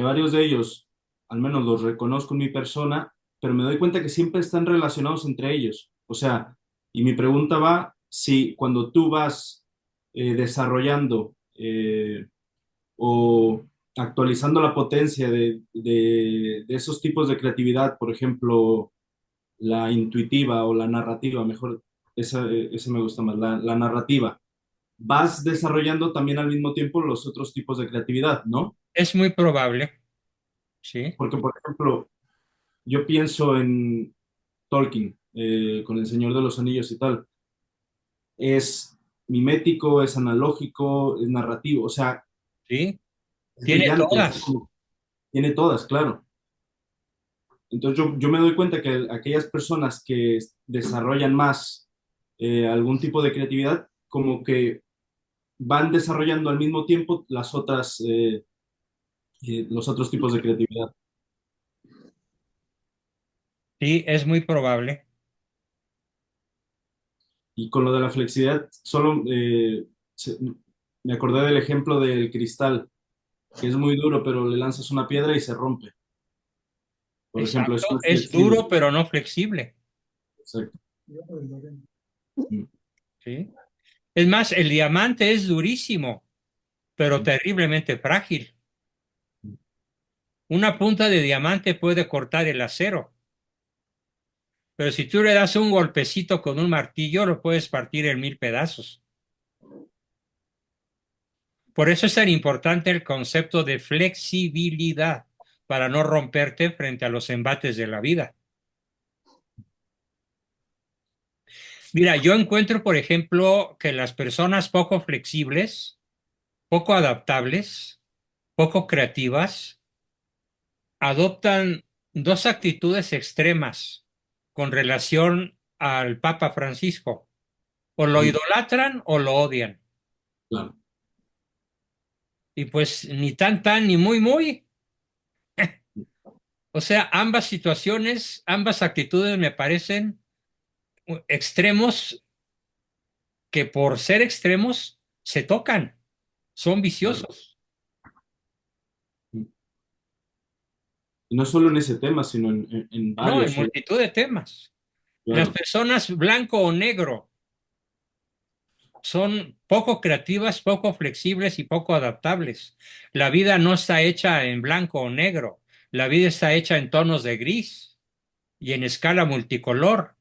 varios de ellos, al menos los reconozco en mi persona, pero me doy cuenta que siempre están relacionados entre ellos. O sea, y mi pregunta va si cuando tú vas desarrollando o actualizando la potencia de esos tipos de creatividad, por ejemplo, la intuitiva o la narrativa, mejor, esa me gusta más, la narrativa. Vas desarrollando también al mismo tiempo los otros tipos de creatividad, ¿no? Es muy probable, ¿sí? Porque, por ejemplo, yo pienso en Tolkien, con El Señor de los Anillos y tal. Es mimético, es analógico, es narrativo, o sea, ¿Sí? es Tiene brillante, es todas. como, tiene todas, claro. Entonces yo me doy cuenta que aquellas personas que desarrollan más algún tipo de creatividad, como que van desarrollando al mismo tiempo los otros tipos de creatividad. Sí, es muy probable. Y con lo de la flexibilidad, solo me acordé del ejemplo del cristal, que es muy duro, pero le lanzas una piedra y se rompe. Por ejemplo, Exacto. eso es Es flexible. duro, pero no flexible, Exacto. Mm. ¿sí? Es más, el diamante es durísimo, pero terriblemente frágil. Una punta de diamante puede cortar el acero, pero si tú le das un golpecito con un martillo, lo puedes partir en 1000 pedazos. Por eso es tan importante el concepto de flexibilidad, para no romperte frente a los embates de la vida. Mira, yo encuentro, por ejemplo, que las personas poco flexibles, poco adaptables, poco creativas, adoptan dos actitudes extremas con relación al Papa Francisco. O lo Mm, idolatran o lo odian. claro, Y pues ni tan tan ni muy muy. O sea, ambas situaciones, ambas actitudes me parecen extremos que por ser extremos se tocan, son claro. viciosos. Mm. Y no solo en ese tema, sino en No, en varios, multitud de temas. Las claro. personas blanco o negro son poco creativas, poco flexibles y poco adaptables. La vida no está hecha en blanco o negro. La vida está hecha en tonos de gris y en escala multicolor.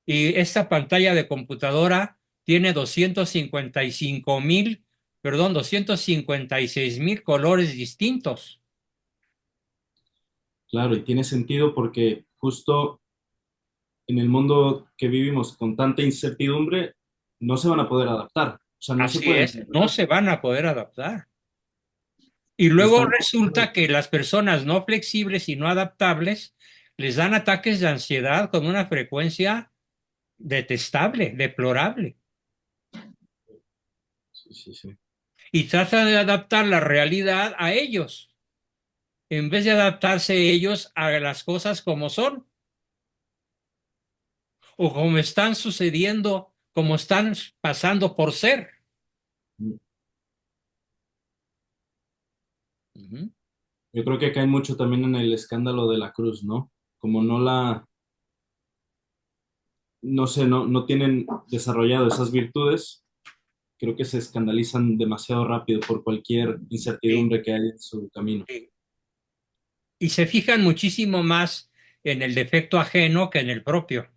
Y esta pantalla de computadora tiene 255.000, perdón, 256.000 colores distintos. Claro, y tiene sentido porque justo en el mundo que vivimos con tanta incertidumbre, no se van a poder adaptar. O sea, no se Así pueden es, no adaptar. se van a poder adaptar. Y Y luego están resulta que las personas no flexibles y no adaptables les dan ataques de ansiedad con una frecuencia detestable, deplorable. sí, sí, sí. Y tratan de adaptar la realidad a ellos, en vez de adaptarse ellos a las cosas como son o como están sucediendo, como están pasando por ser. Mm. Ujú. Yo creo que cae mucho también en el escándalo de la cruz, ¿no? Como no la, no sé, no tienen desarrollado esas virtudes, creo que se escandalizan demasiado rápido por cualquier Sí, incertidumbre que haya en su camino. sí. Y se fijan muchísimo más en el defecto ajeno que en el propio.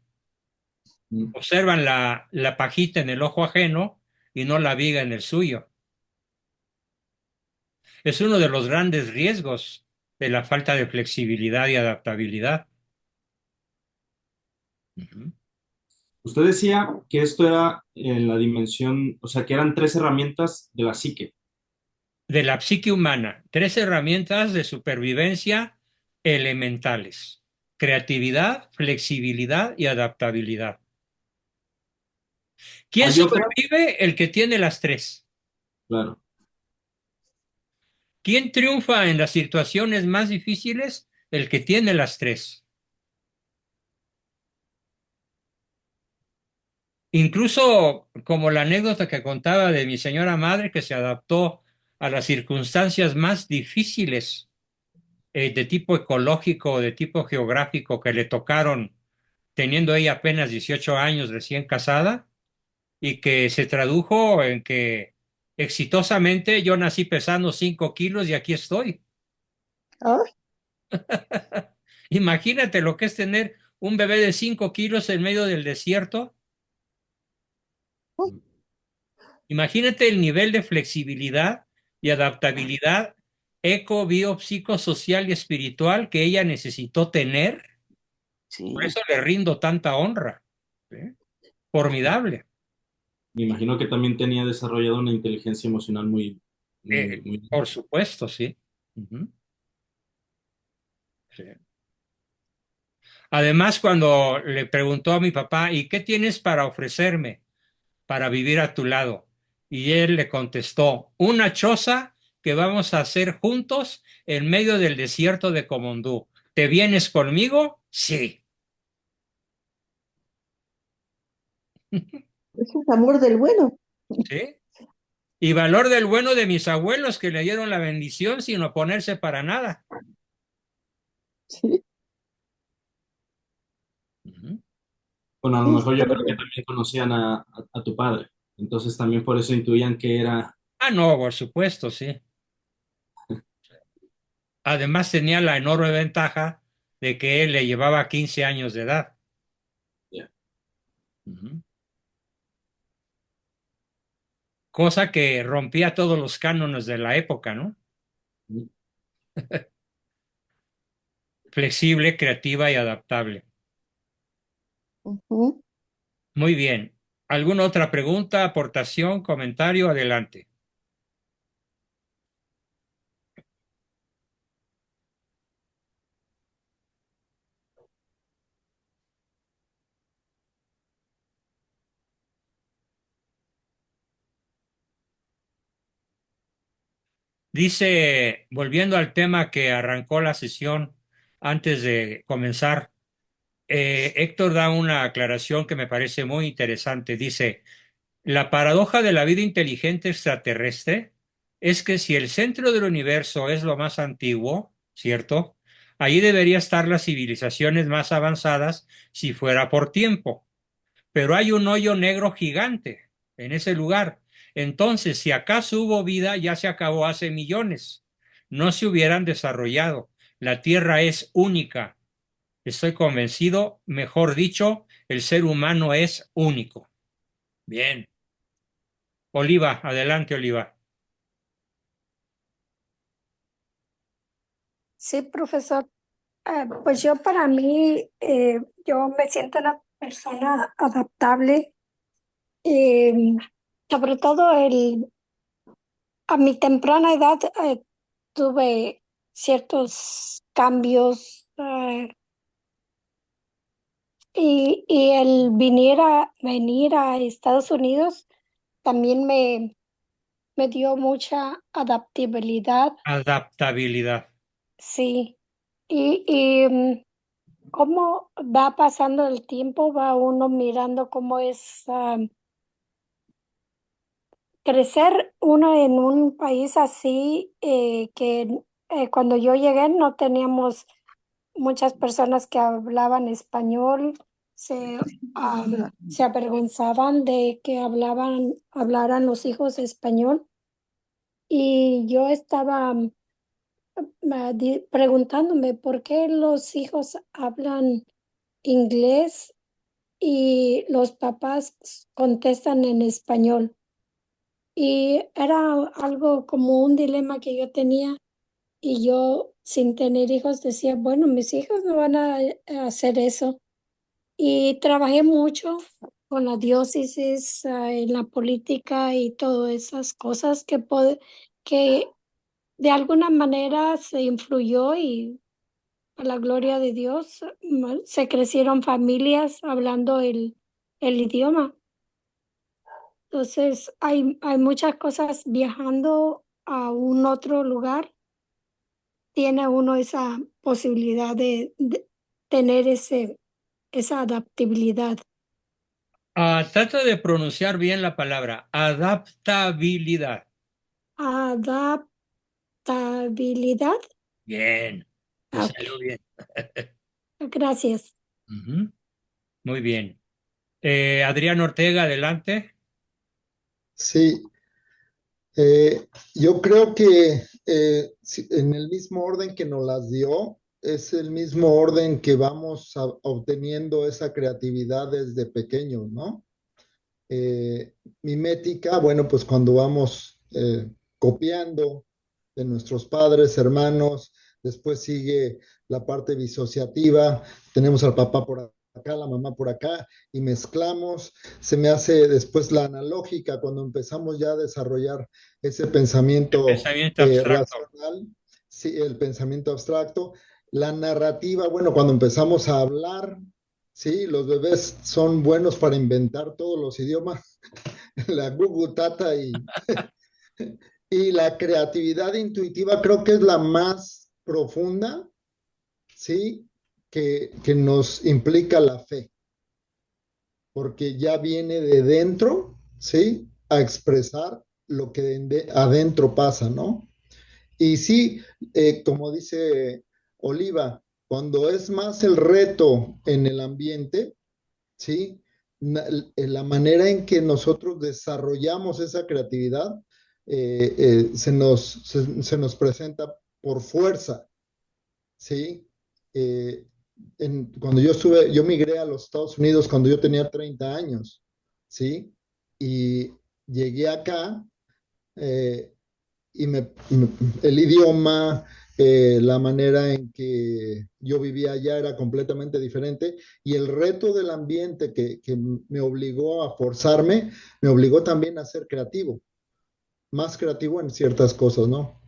Mm. Observan la pajita en el ojo ajeno y no la viga en el suyo. Es uno de los grandes riesgos de la falta de flexibilidad y adaptabilidad. Ujú. Usted decía que esto era en la dimensión, o sea, que eran tres herramientas de la psique. De la psique humana, tres herramientas de supervivencia elementales: creatividad, flexibilidad y adaptabilidad. ¿Quién ¿Hay otra? sobrevive? El que tiene las tres. Claro. ¿Quién triunfa en las situaciones más difíciles? El que tiene las tres. Incluso como la anécdota que contaba de mi señora madre, que se adaptó a las circunstancias más difíciles, de tipo ecológico, de tipo geográfico, que le tocaron teniendo ella apenas 18 años, recién casada, y que se tradujo en que exitosamente yo nací pesando 5 kilos y aquí estoy. Ay, Imagínate lo que es tener un bebé de 5 kilos en medio del desierto. ay, Imagínate el nivel de flexibilidad y adaptabilidad eco, bio, psicosocial y espiritual que ella necesitó tener. Por Sí, eso le rindo tanta honra. ¿Sí? Formidable. Me imagino que también tenía desarrollado una inteligencia emocional muy, muy, muy... Por supuesto, sí. Ujú. Sí. Además, cuando le preguntó a mi papá, ¿y qué tienes para ofrecerme para vivir a tu lado? Y él le contestó, una choza que vamos a hacer juntos en medio del desierto de Comondú. ¿Te vienes conmigo? Sí. ese es amor del bueno. ¿Sí? Y valor del bueno de mis abuelos que le dieron la bendición sin oponerse para nada. Sí, Ujú. Bueno, a lo sí, mejor yo creo que también conocían a tu padre. Entonces también por eso intuían que era... Ah, no, por supuesto, sí. Además tenía la enorme ventaja de que él le llevaba 15 años de edad. Ya. Ujú. cosa que rompía todos los cánones de la época, ¿no? Flexible, creativa y adaptable. Ujú. Muy bien. ¿Alguna otra pregunta, aportación, comentario? Adelante. Dice, volviendo al tema que arrancó la sesión antes de comenzar, Héctor da una aclaración que me parece muy interesante. Dice, la paradoja de la vida inteligente extraterrestre es que si el centro del universo es lo más antiguo, ¿cierto? Allí debería estar las civilizaciones más avanzadas si fuera por tiempo, pero hay un hoyo negro gigante en ese lugar. Entonces, si acaso hubo vida, ya se acabó hace millones. No se hubieran desarrollado. La Tierra es única. Estoy convencido, mejor dicho, el ser humano es único. Bien. Oliva, adelante, Oliva. Sí, profesor. Pues yo para mí, yo me siento una persona adaptable, eh, sobre todo a mi temprana edad tuve ciertos cambios y el venir a Estados Unidos también me dio mucha adaptabilidad, Adaptabilidad. sí. Y cómo va pasando el tiempo, va uno mirando cómo es crecer uno en un país así, que cuando yo llegué no teníamos muchas personas que hablaban español, se, se avergonzaban de que hablaran los hijos español. Y yo estaba preguntándome por qué los hijos hablan inglés y los papás contestan en español. Y era algo como un dilema que yo tenía y yo sin tener hijos decía, bueno, mis hijos no van a hacer eso. Y trabajé mucho con la diócesis, en la política y todas esas cosas que de alguna manera se influyó y a la gloria de Dios se crecieron familias hablando el idioma. Entonces, hay muchas cosas viajando a un otro lugar, tiene uno esa posibilidad de tener esa adaptabilidad. Trata de pronunciar bien la palabra adaptabilidad. Adaptabilidad. Bien, te Ah, ok, salió bien. gracias. Ujú. Muy bien. Adrián Ortega, adelante. Sí, yo creo que en el mismo orden que nos las dio, es el mismo orden que vamos obteniendo esa creatividad desde pequeños, ¿no? Mimética, bueno, pues cuando vamos copiando de nuestros padres, hermanos, después sigue la parte disociativa, tenemos al papá por acá, la mamá por acá, y mezclamos, se me hace después la analógica, cuando empezamos ya a desarrollar ese El pensamiento pensamiento abstracto. racional, sí, el pensamiento abstracto, la narrativa, bueno, cuando empezamos a hablar, sí, los bebés son buenos para inventar todos los idiomas, la Google Tata y la creatividad intuitiva creo que es la más profunda, sí, que nos implica la fe, porque ya viene de dentro, sí, a expresar lo que adentro pasa, ¿no? Y sí, como dice Oliva, cuando es más el reto en el ambiente, ¿sí? La manera en que nosotros desarrollamos esa creatividad se nos presenta por fuerza, ¿sí? Eh, cuando yo migré a los Estados Unidos cuando yo tenía 30 años, ¿sí? Y llegué acá eh, y el idioma, la manera en que yo vivía allá era completamente diferente y el reto del ambiente que me obligó a forzarme, me obligó también a ser creativo, más creativo en ciertas cosas, ¿no?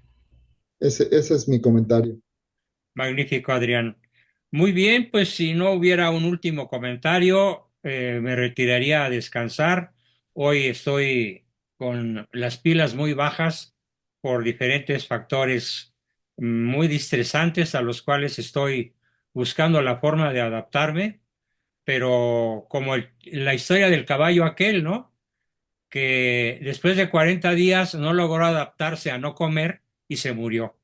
Ese es mi comentario. Magnífico, Adrián. Muy bien, pues si no hubiera un último comentario, me retiraría a descansar. Hoy estoy con las pilas muy bajas por diferentes factores muy distresantes a los cuales estoy buscando la forma de adaptarme, pero como la historia del caballo aquel, ¿no? Que después de 40 días no logró adaptarse a no comer y se murió.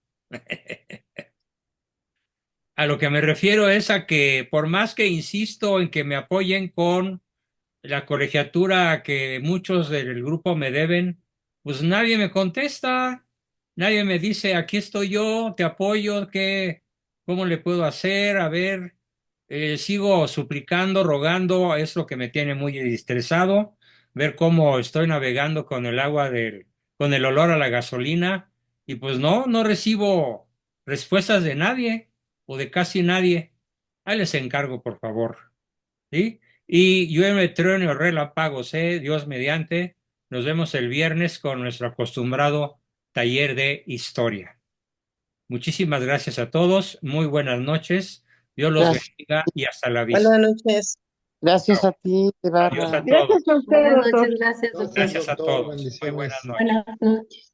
A lo que me refiero es a que por más que insisto en que me apoyen con la colegiatura que muchos del grupo me deben, pues nadie me contesta, nadie me dice, aquí estoy yo, te apoyo, cómo le puedo hacer? A ver, sigo suplicando, rogando, es lo que me tiene muy estresado, ver cómo estoy navegando con el con el olor a la gasolina, y pues no recibo respuestas de nadie o de casi nadie. Ahí les encargo, por favor. ¿Sí? Y llueve, trueno, relámpagos, Dios mediante. Nos vemos el viernes con nuestro acostumbrado taller de historia. Muchísimas gracias a todos. Muy buenas noches. Dios los Gracias, bendiga y hasta la vista. Buenas noches. gracias Chao. a ti, Adiós a Ibarra. todos. Gracias a usted, Buenas doctor. noches, gracias, doctor. Gracias, Gracias a doctor. todos. Muy Bendiciones. buenas noches. Buenas noches.